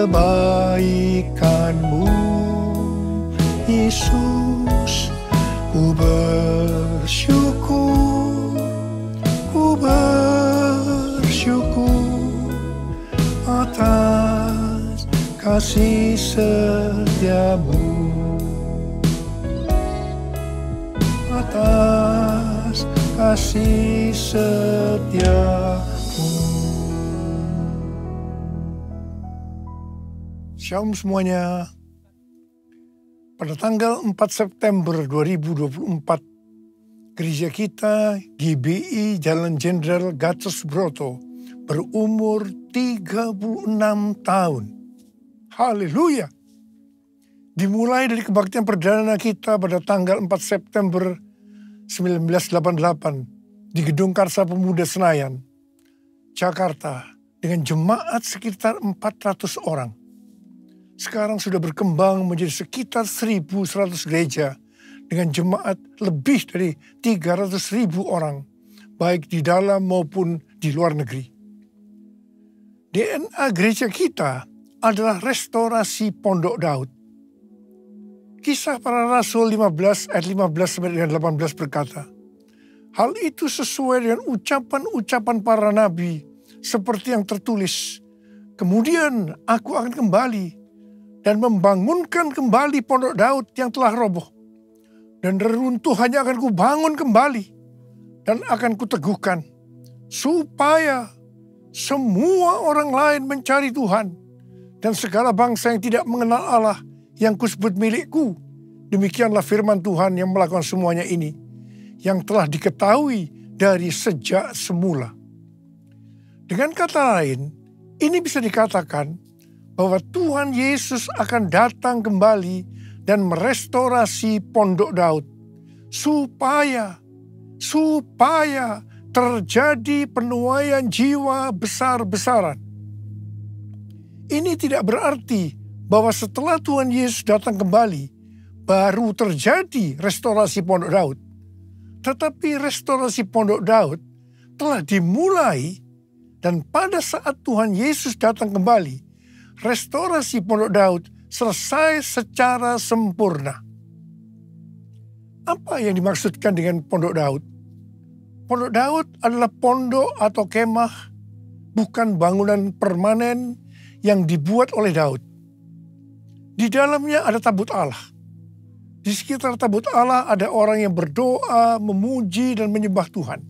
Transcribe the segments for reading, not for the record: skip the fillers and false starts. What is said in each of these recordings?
kebaikan-Mu, Yesus. Ku bersyukur, ku bersyukur atas kasih setia-Mu, atas kasih setia-Mu. Shalom semuanya. Pada tanggal 4 September 2024, gereja kita GBI Jalan Jenderal Gatot Subroto berumur 36 tahun. Haleluya! Dimulai dari kebaktian perdana kita pada tanggal 4 September 1988 di Gedung Karsa Pemuda Senayan, Jakarta, dengan jemaat sekitar 400 orang. Sekarang sudah berkembang menjadi sekitar 1.100 gereja dengan jemaat lebih dari 300.000 orang, baik di dalam maupun di luar negeri. DNA gereja kita adalah restorasi Pondok Daud. Kisah Para Rasul 15 ayat 15-18 berkata, hal itu sesuai dengan ucapan-ucapan para nabi seperti yang tertulis, kemudian aku akan kembali dan membangunkan kembali Pondok Daud yang telah roboh. Dan reruntuhannya akan kubangun kembali dan akan kuteguhkan, supaya semua orang lain mencari Tuhan dan segala bangsa yang tidak mengenal Allah yang kusebut milikku. Demikianlah firman Tuhan yang melakukan semuanya ini, yang telah diketahui dari sejak semula. Dengan kata lain, ini bisa dikatakan bahwa Tuhan Yesus akan datang kembali dan merestorasi Pondok Daud supaya terjadi penuaian jiwa besar-besaran. Ini tidak berarti bahwa setelah Tuhan Yesus datang kembali baru terjadi restorasi Pondok Daud. Tetapi restorasi Pondok Daud telah dimulai, dan pada saat Tuhan Yesus datang kembali, restorasi Pondok Daud selesai secara sempurna. Apa yang dimaksudkan dengan Pondok Daud? Pondok Daud adalah pondok atau kemah, bukan bangunan permanen yang dibuat oleh Daud. Di dalamnya ada tabut Allah. Di sekitar tabut Allah ada orang yang berdoa, memuji, dan menyembah Tuhan.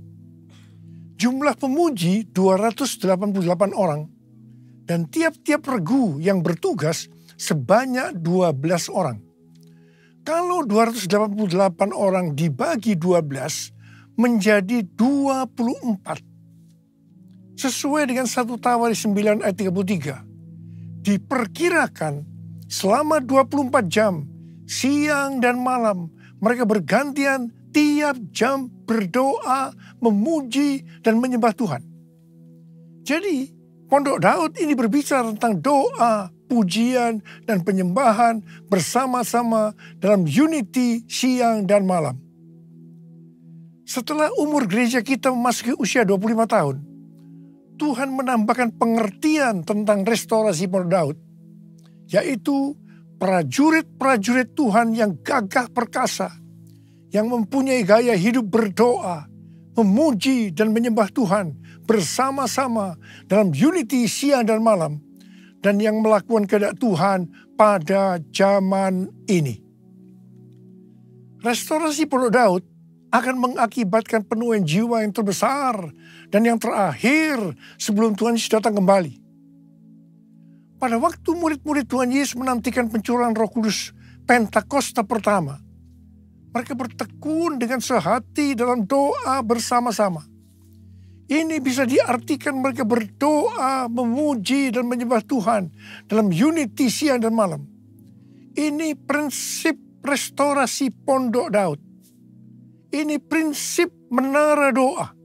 Jumlah pemuji 288 orang. Dan tiap-tiap regu yang bertugas sebanyak 12 orang. Kalau 288 orang dibagi 12 menjadi 24. Sesuai dengan 1 Tawari 9 ayat 33. Diperkirakan selama 24 jam, siang dan malam, mereka bergantian tiap jam berdoa, memuji, dan menyembah Tuhan. Jadi, Pondok Daud ini berbicara tentang doa, pujian, dan penyembahan bersama-sama dalam unity siang dan malam. Setelah umur gereja kita memasuki usia 25 tahun, Tuhan menambahkan pengertian tentang restorasi Pondok Daud, yaitu prajurit-prajurit Tuhan yang gagah perkasa, yang mempunyai gaya hidup berdoa, memuji, dan menyembah Tuhan bersama-sama dalam unity siang dan malam, dan yang melakukan kehendak Tuhan pada zaman ini. Restorasi Pondok Daud akan mengakibatkan penuaian jiwa yang terbesar dan yang terakhir sebelum Tuhan Yesus datang kembali. Pada waktu murid-murid Tuhan Yesus menantikan pencurahan Roh Kudus Pentakosta pertama, mereka bertekun dengan sehati dalam doa bersama-sama. Ini bisa diartikan mereka berdoa, memuji, dan menyembah Tuhan dalam unity siang dan malam. Ini prinsip restorasi Pondok Daud. Ini prinsip menara doa.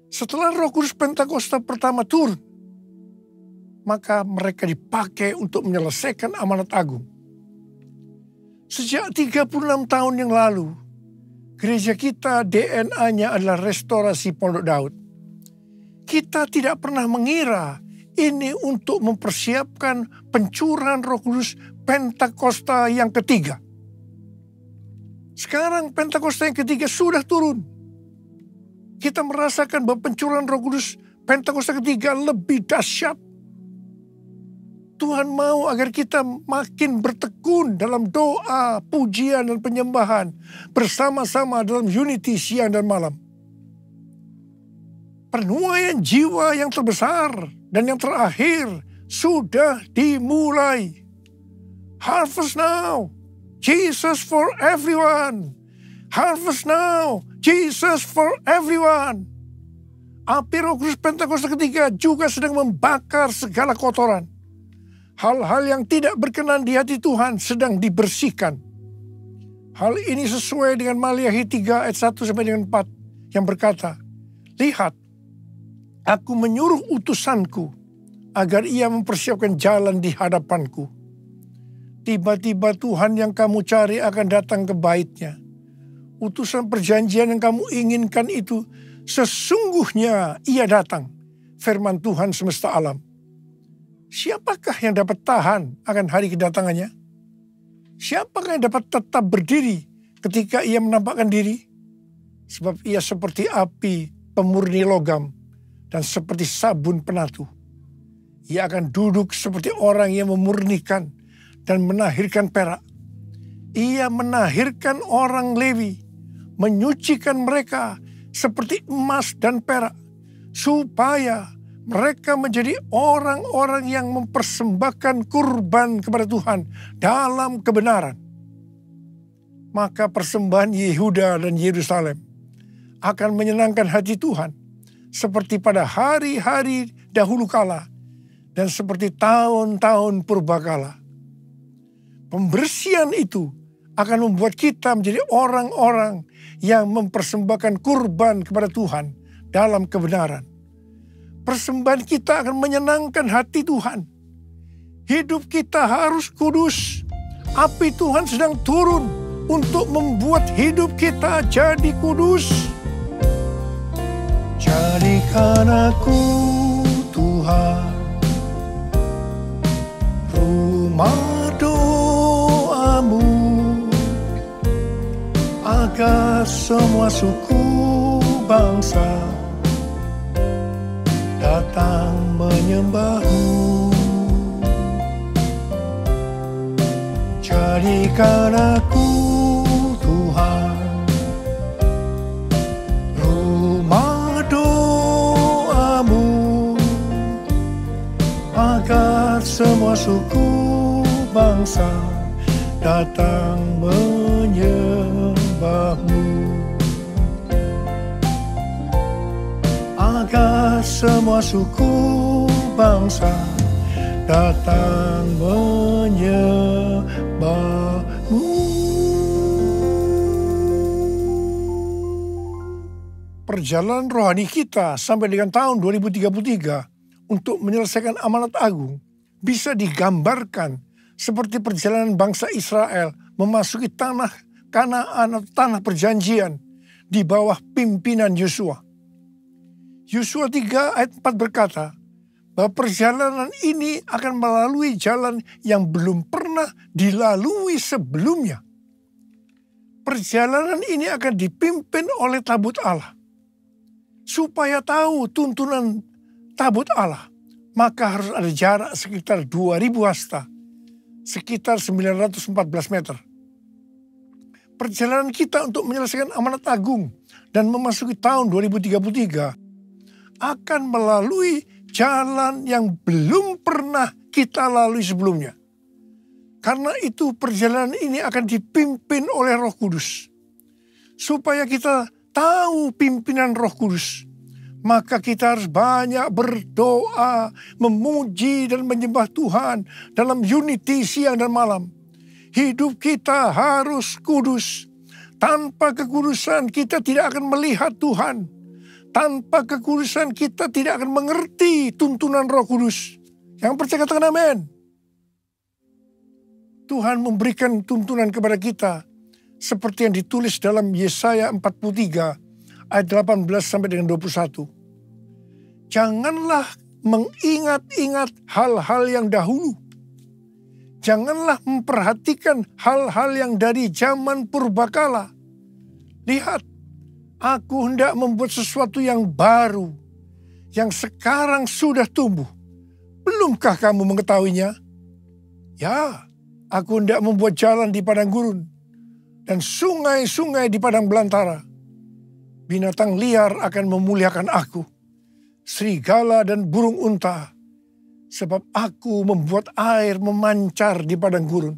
Setelah Roh Kudus Pentakosta pertama turun, maka mereka dipakai untuk menyelesaikan amanat agung. Sejak 36 tahun yang lalu, gereja kita DNA-nya adalah restorasi Pondok Daud. Kita tidak pernah mengira ini untuk mempersiapkan pencurahan Roh Kudus Pentakosta yang ketiga. Sekarang Pentakosta yang ketiga sudah turun. Kita merasakan bahwa pencurahan Roh Kudus Pentakosta ketiga lebih dahsyat. Tuhan mau agar kita makin bertekun dalam doa, pujian, dan penyembahan bersama-sama dalam unity siang dan malam. Penuaian jiwa yang terbesar dan yang terakhir sudah dimulai. Harvest now, Jesus for everyone. Harvest now, Jesus for everyone. Api Roh Kudus Pentakosta ketiga juga sedang membakar segala kotoran. Hal-hal yang tidak berkenan di hati Tuhan sedang dibersihkan. Hal ini sesuai dengan Maliahi 3 ayat 1 sampai dengan 4 yang berkata, "Lihat, aku menyuruh utusanku agar ia mempersiapkan jalan di hadapanku. Tiba-tiba Tuhan yang kamu cari akan datang ke bait-Nya. Utusan perjanjian yang kamu inginkan itu sesungguhnya ia datang, firman Tuhan semesta alam. Siapakah yang dapat tahan akan hari kedatangannya? Siapakah yang dapat tetap berdiri ketika ia menampakkan diri? Sebab ia seperti api pemurni logam dan seperti sabun penatu. Ia akan duduk seperti orang yang memurnikan dan menahirkan perak. Ia menahirkan orang Lewi, menyucikan mereka seperti emas dan perak, supaya mereka menjadi orang-orang yang mempersembahkan kurban kepada Tuhan dalam kebenaran. Maka persembahan Yehuda dan Yerusalem akan menyenangkan hati Tuhan, seperti pada hari-hari dahulu kala dan seperti tahun-tahun purbakala. Pembersihan itu akan membuat kita menjadi orang-orang yang mempersembahkan kurban kepada Tuhan dalam kebenaran. Persembahan kita akan menyenangkan hati Tuhan. Hidup kita harus kudus. Api Tuhan sedang turun untuk membuat hidup kita jadi kudus. Jadikan aku, Tuhan, rumah doamu, agar semua suku bangsa datang menyembahmu. Jadikan aku, Tuhan, rumah doamu, agar semua suku bangsa datang menyembahmu. Agar semua suku bangsa datang menyembahmu. Perjalanan rohani kita sampai dengan tahun 2033 untuk menyelesaikan amanat agung bisa digambarkan seperti perjalanan bangsa Israel memasuki tanah Kanaan atau tanah perjanjian di bawah pimpinan Yosua. Yosua 3 ayat 4 berkata bahwa perjalanan ini akan melalui jalan yang belum pernah dilalui sebelumnya. Perjalanan ini akan dipimpin oleh tabut Allah. Supaya tahu tuntunan tabut Allah, maka harus ada jarak sekitar 2000 hasta, sekitar 914 meter. Perjalanan kita untuk menyelesaikan amanat agung dan memasuki tahun 2033 akan melalui jalan yang belum pernah kita lalui sebelumnya. Karena itu perjalanan ini akan dipimpin oleh Roh Kudus. Supaya kita tahu pimpinan Roh Kudus, maka kita harus banyak berdoa, memuji dan menyembah Tuhan dalam unity siang dan malam. Hidup kita harus kudus. Tanpa kekudusan kita tidak akan melihat Tuhan. Tanpa kekudusan kita tidak akan mengerti tuntunan Roh Kudus. Yang percaya katakan amin. Tuhan memberikan tuntunan kepada kita seperti yang ditulis dalam Yesaya 43 ayat 18 sampai dengan 21. Janganlah mengingat-ingat hal-hal yang dahulu. Janganlah memperhatikan hal-hal yang dari zaman purbakala. Lihat, aku hendak membuat sesuatu yang baru, yang sekarang sudah tumbuh. Belumkah kamu mengetahuinya? Ya, aku hendak membuat jalan di padang gurun, dan sungai-sungai di padang belantara. Binatang liar akan memuliakan aku, serigala dan burung unta, sebab aku membuat air memancar di padang gurun,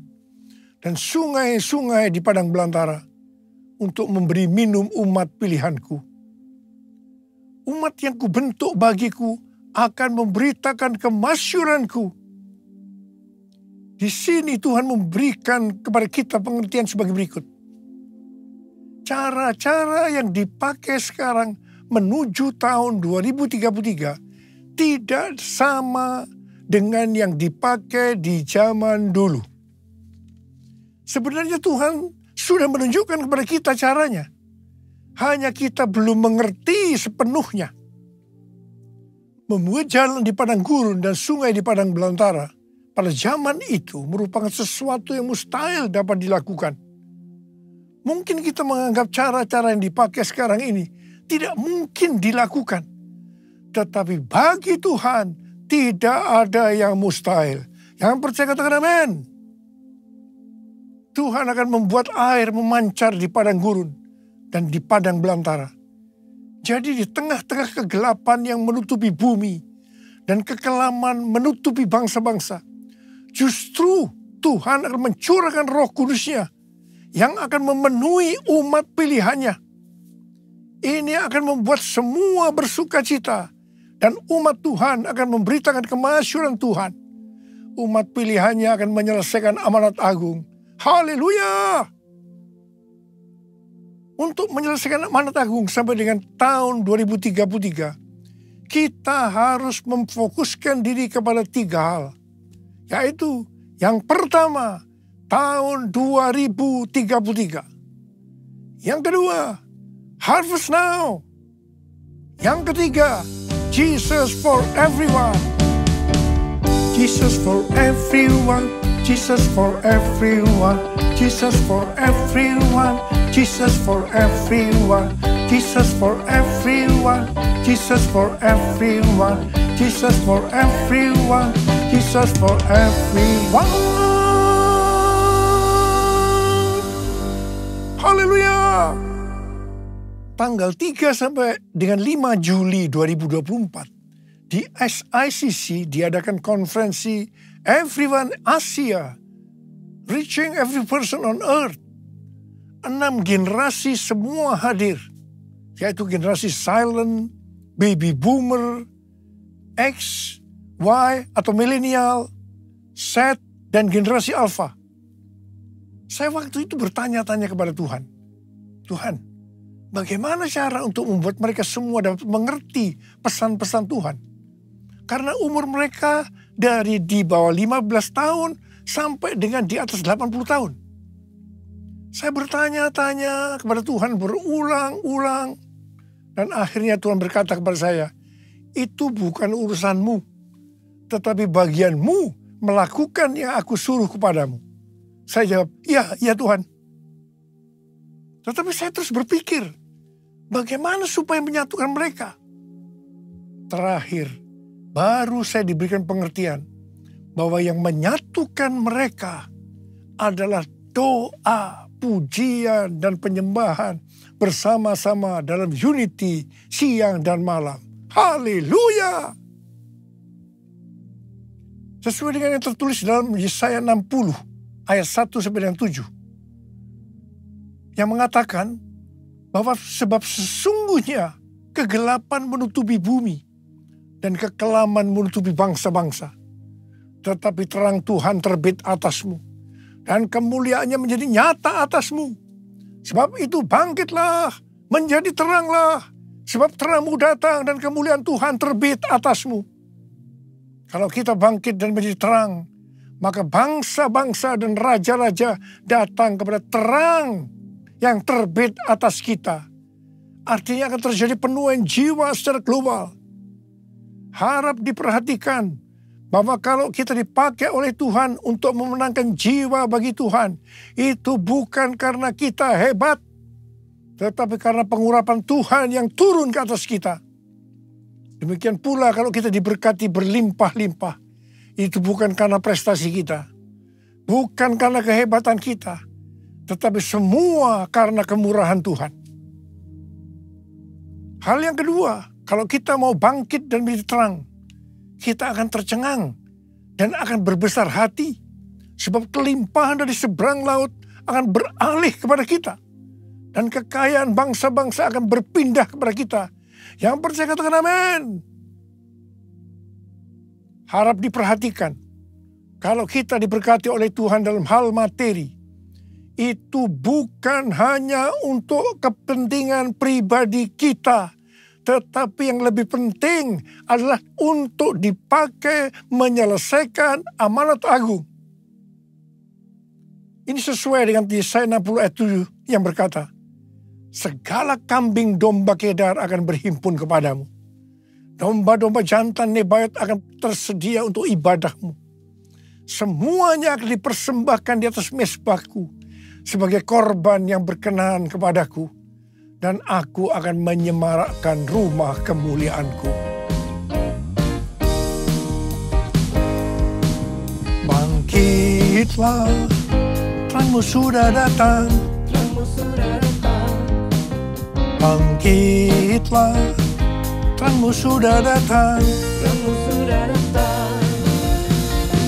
dan sungai-sungai di padang belantara, untuk memberi minum umat pilihanku. Umat yang kubentuk bagiku akan memberitakan kemasyuranku. Di sini Tuhan memberikan kepada kita pengertian sebagai berikut. Cara-cara yang dipakai sekarang menuju tahun 2033 tidak sama dengan yang dipakai di zaman dulu. Sebenarnya Tuhan sudah menunjukkan kepada kita caranya. Hanya kita belum mengerti sepenuhnya. Membuat jalan di padang gurun dan sungai di padang belantara pada zaman itu merupakan sesuatu yang mustahil dapat dilakukan. Mungkin kita menganggap cara-cara yang dipakai sekarang ini tidak mungkin dilakukan. Tetapi bagi Tuhan tidak ada yang mustahil. Yang percaya katakan amin. Tuhan akan membuat air memancar di padang gurun dan di padang belantara. Jadi di tengah-tengah kegelapan yang menutupi bumi dan kekelaman menutupi bangsa-bangsa, justru Tuhan akan mencurahkan Roh Kudus-Nya yang akan memenuhi umat pilihannya. Ini akan membuat semua bersuka cita dan umat Tuhan akan memberitakan kemasyuran Tuhan. Umat pilihannya akan menyelesaikan amanat agung. Haleluya! Untuk menyelesaikan amanat agung sampai dengan tahun 2033, kita harus memfokuskan diri kepada 3 hal. Yaitu, yang pertama, tahun 2033. Yang kedua, harvest now. Yang ketiga, Jesus for everyone. Jesus for everyone. Jesus for everyone. Jesus for everyone. Jesus for everyone. Jesus for everyone. Jesus for everyone. Jesus for everyone. Jesus for everyone. Haleluya. Tanggal 3 sampai dengan 5 Juli 2024 di SICC diadakan konferensi Everyone Asia, Reaching Every Person on Earth. 6 generasi semua hadir, yaitu generasi silent, baby boomer, X, Y atau milenial, Z, dan generasi alpha. Saya waktu itu bertanya-tanya kepada Tuhan, Tuhan, bagaimana cara untuk membuat mereka semua dapat mengerti pesan-pesan Tuhan? Karena umur mereka dari di bawah 15 tahun sampai dengan di atas 80 tahun. Saya bertanya-tanya kepada Tuhan berulang-ulang. Dan akhirnya Tuhan berkata kepada saya, itu bukan urusanmu, tetapi bagianmu melakukan yang aku suruh kepadamu. Saya jawab, ya Tuhan. Tetapi saya terus berpikir, bagaimana supaya menyatukan mereka? Terakhir, baru saya diberikan pengertian bahwa yang menyatukan mereka adalah doa, pujian, dan penyembahan bersama-sama dalam unity siang dan malam. Haleluya! Sesuai dengan yang tertulis dalam Yesaya 60 ayat 1 sampai dengan 7. Yang mengatakan bahwa sebab sesungguhnya kegelapan menutupi bumi dan kekelaman menutupi bangsa-bangsa. Tetapi terang Tuhan terbit atasmu, dan kemuliaannya menjadi nyata atasmu. Sebab itu bangkitlah, menjadi teranglah, sebab terangmu datang dan kemuliaan Tuhan terbit atasmu. Kalau kita bangkit dan menjadi terang, maka bangsa-bangsa dan raja-raja datang kepada terang yang terbit atas kita. Artinya akan terjadi penuaian jiwa secara global. harap diperhatikan bahwa kalau kita dipakai oleh Tuhan untuk memenangkan jiwa bagi Tuhan, itu bukan karena kita hebat, tetapi karena pengurapan Tuhan yang turun ke atas kita. Demikian pula kalau kita diberkati berlimpah-limpah, itu bukan karena prestasi kita, bukan karena kehebatan kita, tetapi semua karena kemurahan Tuhan. Hal yang kedua, kalau kita mau bangkit dan menjadi terang, kita akan tercengang dan akan berbesar hati. Sebab kelimpahan dari seberang laut akan beralih kepada kita. Dan kekayaan bangsa-bangsa akan berpindah kepada kita. Yang percaya katakan amin. Harap diperhatikan. Kalau kita diberkati oleh Tuhan dalam hal materi, itu bukan hanya untuk kepentingan pribadi kita, tetapi yang lebih penting adalah untuk dipakai menyelesaikan amanat agung. Ini sesuai dengan Yesaya 60 ayat 7 yang berkata, segala kambing domba Kedar akan berhimpun kepadamu. Domba-domba jantan Nebayot akan tersedia untuk ibadahmu. Semuanya akan dipersembahkan di atas mezbahku sebagai korban yang berkenan kepadaku. Dan aku akan menyemarakkan rumah kemuliaanku. Bangkitlah, terangmu sudah datang. Bangkitlah, terangmu sudah datang.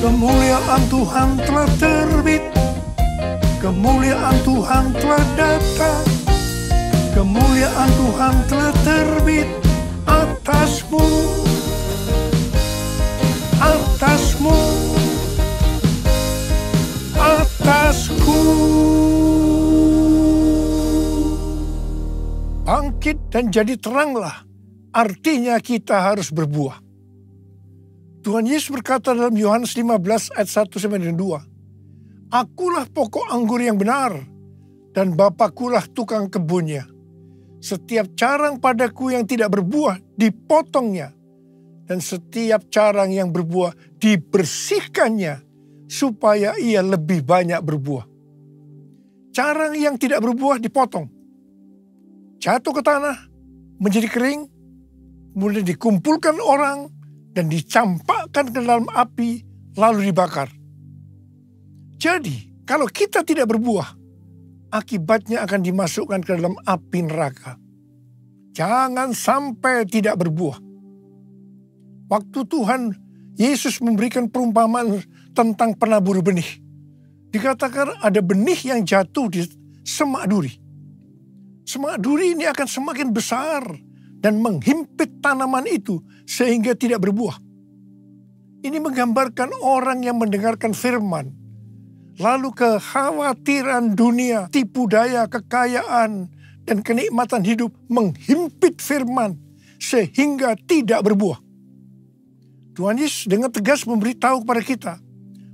Kemuliaan Tuhan telah terbit. Kemuliaan Tuhan telah datang. Kemuliaan Tuhan telah terbit atasmu, atasmu, atasku. Bangkit dan jadi teranglah, artinya kita harus berbuah. Tuhan Yesus berkata dalam Yohanes 15 ayat 1-2, akulah pokok anggur yang benar, dan Bapakulah tukang kebunnya. Setiap carang padaku yang tidak berbuah, dipotongnya. Dan setiap carang yang berbuah, dibersihkannya, supaya ia lebih banyak berbuah. Carang yang tidak berbuah dipotong. Jatuh ke tanah, menjadi kering, kemudian dikumpulkan orang, dan dicampakkan ke dalam api, lalu dibakar. Jadi, kalau kita tidak berbuah, akibatnya akan dimasukkan ke dalam api neraka. Jangan sampai tidak berbuah. Waktu Tuhan Yesus memberikan perumpamaan tentang penabur benih, dikatakan ada benih yang jatuh di semak duri. Semak duri ini akan semakin besar dan menghimpit tanaman itu sehingga tidak berbuah. Ini menggambarkan orang yang mendengarkan firman, lalu kekhawatiran dunia, tipu daya, kekayaan, dan kenikmatan hidup menghimpit firman sehingga tidak berbuah. Tuhan Yesus dengan tegas memberitahu kepada kita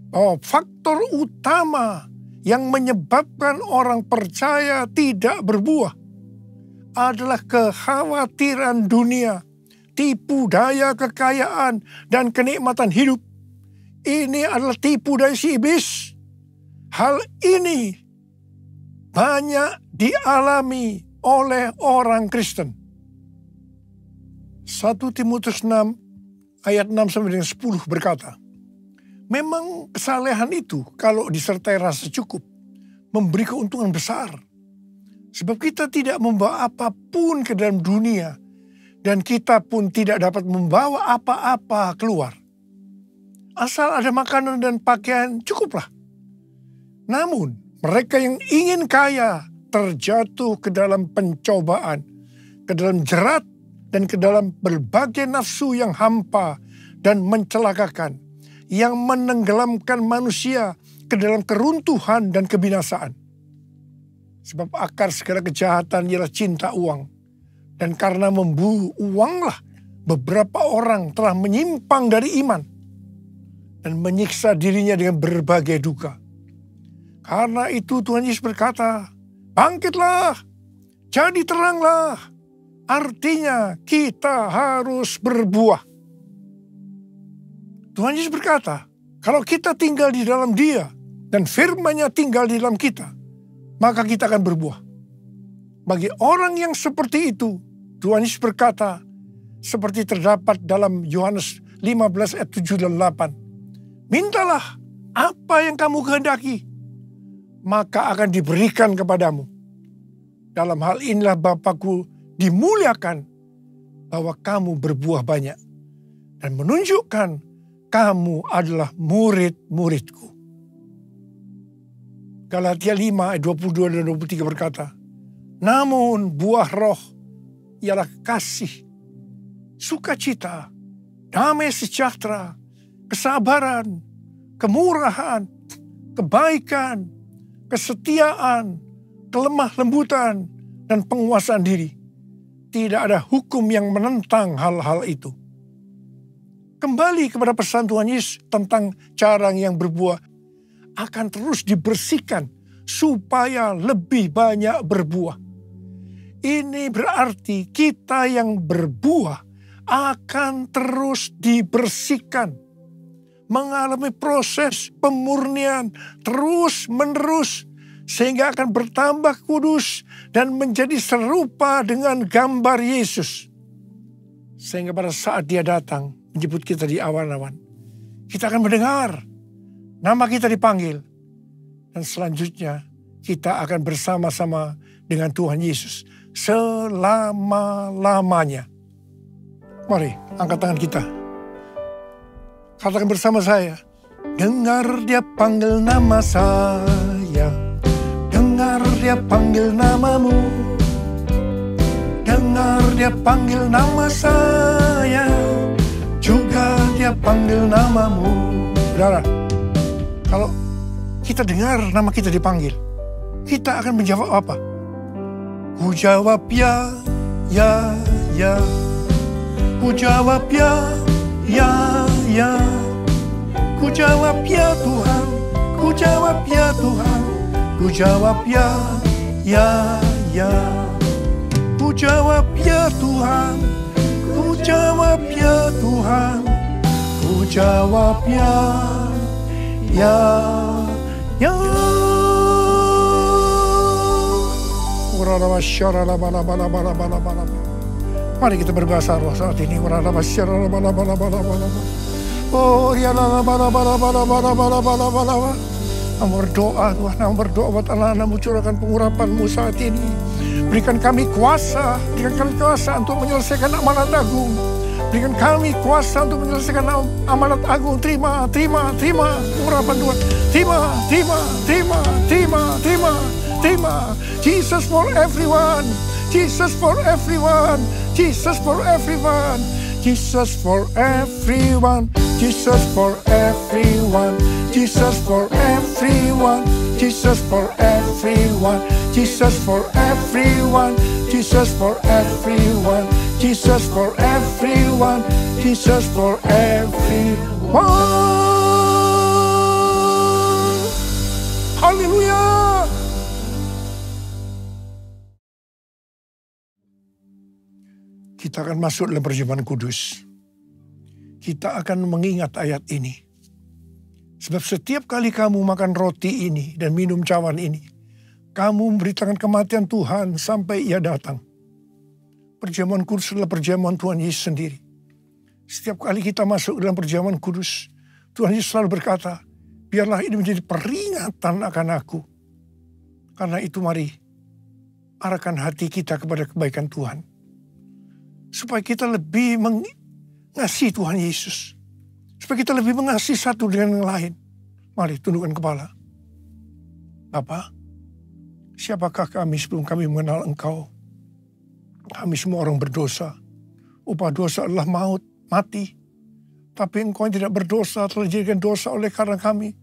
bahwa faktor utama yang menyebabkan orang percaya tidak berbuah adalah kekhawatiran dunia, tipu daya, kekayaan, dan kenikmatan hidup. Ini adalah tipu daya si iblis. Hal ini banyak dialami oleh orang Kristen. 1 Timotius 6 ayat 6-10 berkata, memang kesalehan itu kalau disertai rasa cukup memberi keuntungan besar. Sebab kita tidak membawa apapun ke dalam dunia dan kita pun tidak dapat membawa apa-apa keluar. Asal ada makanan dan pakaian cukuplah. Namun, mereka yang ingin kaya terjatuh ke dalam pencobaan, ke dalam jerat, dan ke dalam berbagai nafsu yang hampa dan mencelakakan, yang menenggelamkan manusia ke dalam keruntuhan dan kebinasaan. Sebab akar segala kejahatan ialah cinta uang. Dan karena memburu uanglah beberapa orang telah menyimpang dari iman dan menyiksa dirinya dengan berbagai duka. Karena itu Tuhan Yesus berkata, bangkitlah, jadi teranglah. Artinya kita harus berbuah. Tuhan Yesus berkata, kalau kita tinggal di dalam Dia dan firman-Nya tinggal di dalam kita, maka kita akan berbuah. Bagi orang yang seperti itu, Tuhan Yesus berkata, seperti terdapat dalam Yohanes 15 ayat 7 dan 8. Mintalah apa yang kamu kehendaki, maka akan diberikan kepadamu. Dalam hal inilah Bapa-Ku dimuliakan, bahwa kamu berbuah banyak dan menunjukkan kamu adalah murid-murid-Ku. Galatia 5 ayat 22 dan 23 berkata, namun buah roh ialah kasih, sukacita, damai sejahtera, kesabaran, kemurahan, kebaikan, kesetiaan, kelemah lembutan, dan penguasaan diri. Tidak ada hukum yang menentang hal-hal itu. Kembali kepada pesan Tuhan Yesus tentang cara yang berbuah akan terus dibersihkan supaya lebih banyak berbuah. Ini berarti kita yang berbuah akan terus dibersihkan, mengalami proses pemurnian terus-menerus, sehingga akan bertambah kudus dan menjadi serupa dengan gambar Yesus. Sehingga pada saat Dia datang menjemput kita di awan-awan, kita akan mendengar nama kita dipanggil, dan selanjutnya kita akan bersama-sama dengan Tuhan Yesus selama-lamanya. Mari angkat tangan kita, katakan bersama saya, dengar Dia panggil nama saya, dengar Dia panggil namamu, dengar Dia panggil nama saya, juga Dia panggil namamu. Saudara, kalau kita dengar nama kita dipanggil, kita akan menjawab apa? Ku jawab ya, ya, ya. Ku jawab ya, ya, ya. Ku jawab ya Tuhan, ku jawab ya Tuhan. Ku jawab ya, ya, ya. Ku jawab ya Tuhan, ku jawab ya Tuhan. Ku jawab ya, ya, ya. Mari kita berbahasa roh saat ini. Oh ya, berdoa Tuhan, berdoa buat anak-anak-Mu, curahkan pengurapan-Mu saat ini. Berikan kami kuasa, untuk menyelesaikan amanat agung. Berikan kami kuasa untuk menyelesaikan amanat agung. Terima pengurapan Tuhan. Terima. Jesus for everyone. Jesus for everyone. Jesus for everyone. Jesus for everyone. Jesus for everyone. Jesus for everyone. Jesus for everyone. Jesus for everyone. Jesus for everyone. Jesus for everyone. Jesus for everyone. Haleluya. Kita akan masuk dalam perjamuan kudus. Kita akan mengingat ayat ini. Sebab setiap kali kamu makan roti ini dan minum cawan ini, kamu memberitakan kematian Tuhan sampai Ia datang. Perjamuan kudus adalah perjamuan Tuhan Yesus sendiri. Setiap kali kita masuk dalam perjamuan kudus, Tuhan Yesus selalu berkata, biarlah ini menjadi peringatan akan aku. Karena itu mari arahkan hati kita kepada kebaikan Tuhan. Supaya kita lebih mengasihi Tuhan Yesus. Supaya kita lebih mengasihi satu dengan yang lain. Mari tundukkan kepala. Bapa, siapakah kami sebelum kami mengenal Engkau? Kami semua orang berdosa. Upah dosa adalah maut, mati. Tapi Engkau yang tidak berdosa telah dijadikan dosa oleh karena kami.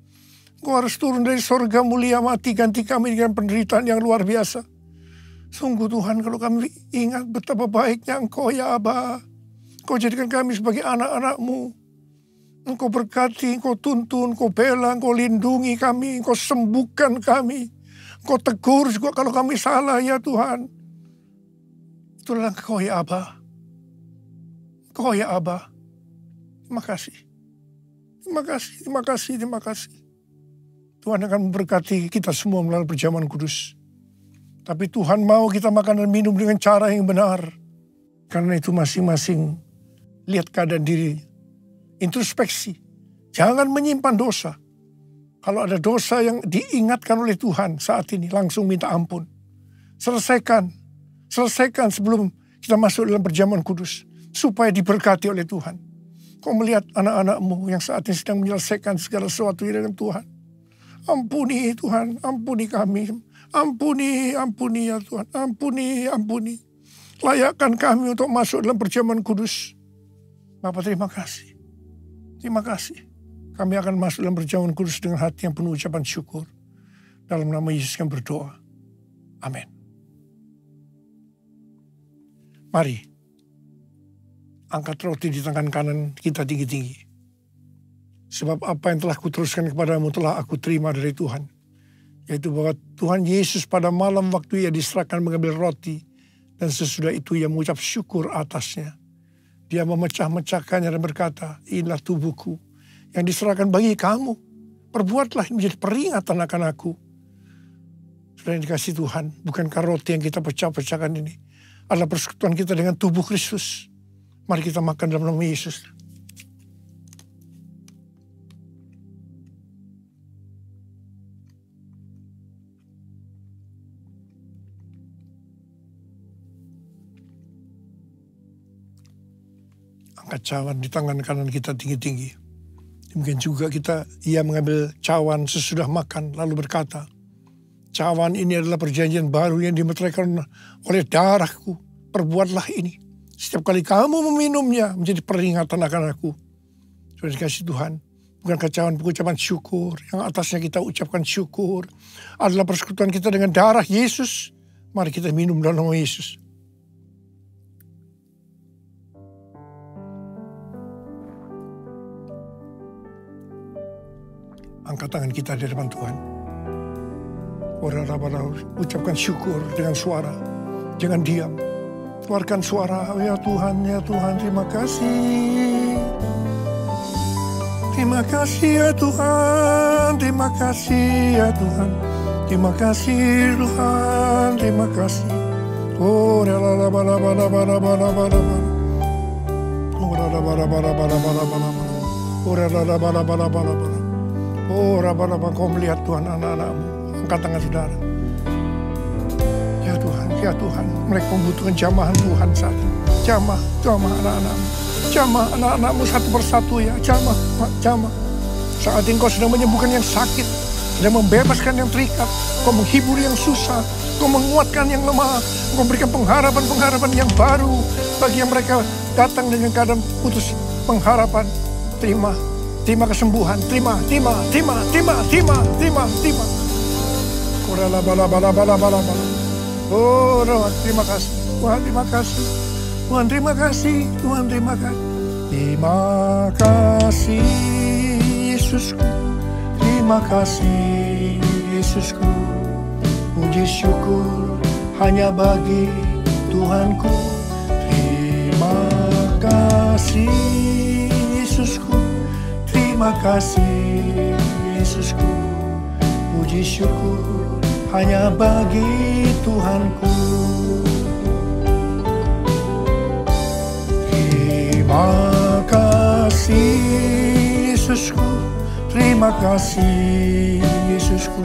Engkau harus turun dari sorga mulia, mati, ganti kami dengan penderitaan yang luar biasa. Sungguh Tuhan, kalau kami ingat betapa baiknya Engkau ya Aba. Engkau jadikan kami sebagai anak-anak-Mu. Engkau berkati, Engkau tuntun, Engkau bela, Engkau lindungi kami, Engkau sembuhkan kami. Engkau tegur juga kalau kami salah ya Tuhan. Itulah Engkau ya Aba. Engkau ya Aba. Terima kasih. Terima kasih, terima kasih, terima kasih. Tuhan akan memberkati kita semua melalui perjamuan kudus. Tapi Tuhan mau kita makan dan minum dengan cara yang benar. Karena itu masing-masing lihat keadaan diri. Introspeksi. Jangan menyimpan dosa. Kalau ada dosa yang diingatkan oleh Tuhan saat ini, langsung minta ampun. Selesaikan sebelum kita masuk dalam perjamuan kudus. Supaya diberkati oleh Tuhan. Kau melihat anak-anakmu yang saat ini sedang menyelesaikan segala sesuatu dengan Tuhan. Ampuni Tuhan, ampuni kami. Ampuni ya Tuhan, ampuni. Layakkan kami untuk masuk dalam perjamuan kudus. Bapa, terima kasih. Terima kasih. Kami akan masuk dalam perjamuan kudus dengan hati yang penuh ucapan syukur. Dalam nama Yesus kami berdoa. Amin. Mari, angkat roti di tangan kanan kita tinggi-tinggi. Sebab apa yang telah kuteruskan kepadamu telah aku terima dari Tuhan. Yaitu bahwa Tuhan Yesus pada malam waktu ia diserahkan mengambil roti. Dan sesudah itu ia mengucap syukur atasnya. Dia memecah-mecahkannya dan berkata, inilah tubuhku yang diserahkan bagi kamu. Perbuatlah ini menjadi peringatan akan aku. Sudah dikasih Tuhan, bukankah roti yang kita pecah-pecahkan ini adalah persekutuan kita dengan tubuh Kristus. Mari kita makan dalam nama Yesus. Angkat cawan di tangan kanan kita tinggi-tinggi. Mungkin juga ia mengambil cawan sesudah makan lalu berkata, cawan ini adalah perjanjian baru yang dimeteraikan oleh darahku. Perbuatlah ini. Setiap kali kamu meminumnya menjadi peringatan akan aku. Sudah dikasih Tuhan. Bukankah cawan pengucapan syukur. Yang atasnya kita ucapkan syukur. Adalah persekutuan kita dengan darah Yesus. Mari kita minum dalam nama Yesus. Angkat tangan kita di depan Tuhan. Ucapkan syukur dengan suara. Jangan diam. Keluarkan suara. Ya Tuhan, terima kasih. Terima kasih ya Tuhan. Terima kasih ya Tuhan. Terima kasih Tuhan. Terima kasih. Oh, oh, raba-raba, kau melihat Tuhan anak-anakmu. Angkat tangan saudara. Ya Tuhan, mereka membutuhkan jamahan Tuhan saat ini. Jamah anak-anakmu. Jamah anak-anakmu satu persatu ya. Jamah. Saat ini kau sedang menyembuhkan yang sakit. Sedang membebaskan yang terikat. Kau menghibur yang susah. Kau menguatkan yang lemah. Kau memberikan pengharapan yang baru. Bagi yang mereka datang dengan keadaan putus pengharapan. Terima kesembuhan, terima. Oh, terima kasih. Tuhan, terima kasih. Tuhan, terima kasih. Terima kasih, Yesusku. Terima kasih, Yesusku. Puji syukur hanya bagi Tuhanku. Terima kasih, Yesusku. Terima kasih Yesusku, puji syukur hanya bagi Tuhanku. Terima kasih Yesusku, terima kasih Yesusku,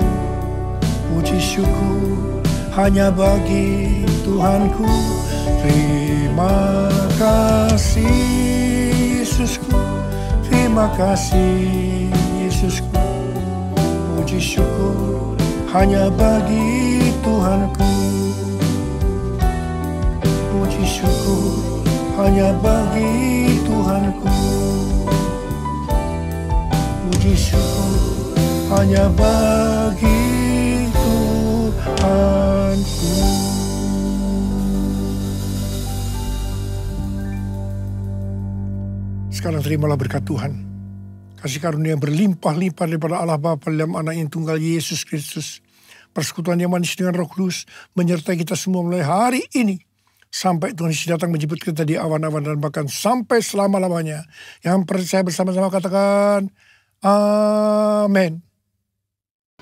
puji syukur hanya bagi Tuhanku. Terima kasih Yesusku, terima kasih Yesusku, puji syukur hanya bagi Tuhanku. Puji syukur hanya bagi Tuhanku. Puji syukur hanya bagi Tuhanku. Sekarang terimalah berkat Tuhan. Kasih karunia berlimpah-limpah daripada Allah Bapa dalam Anak yang tunggal Yesus Kristus. Persekutuan yang manis dengan Roh Kudus menyertai kita semua mulai hari ini. Sampai Tuhan Yesus datang menjemput kita di awan-awan dan bahkan sampai selama-lamanya. Yang percaya bersama-sama katakan Amin.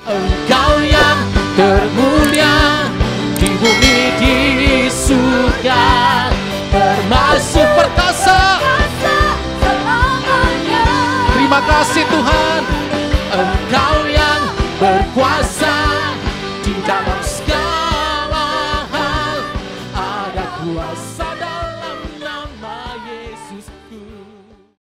Engkau yang termulia di bumi di surga, termasuk perkasa selamanya. Terima kasih Tuhan, Engkau yang berkuasa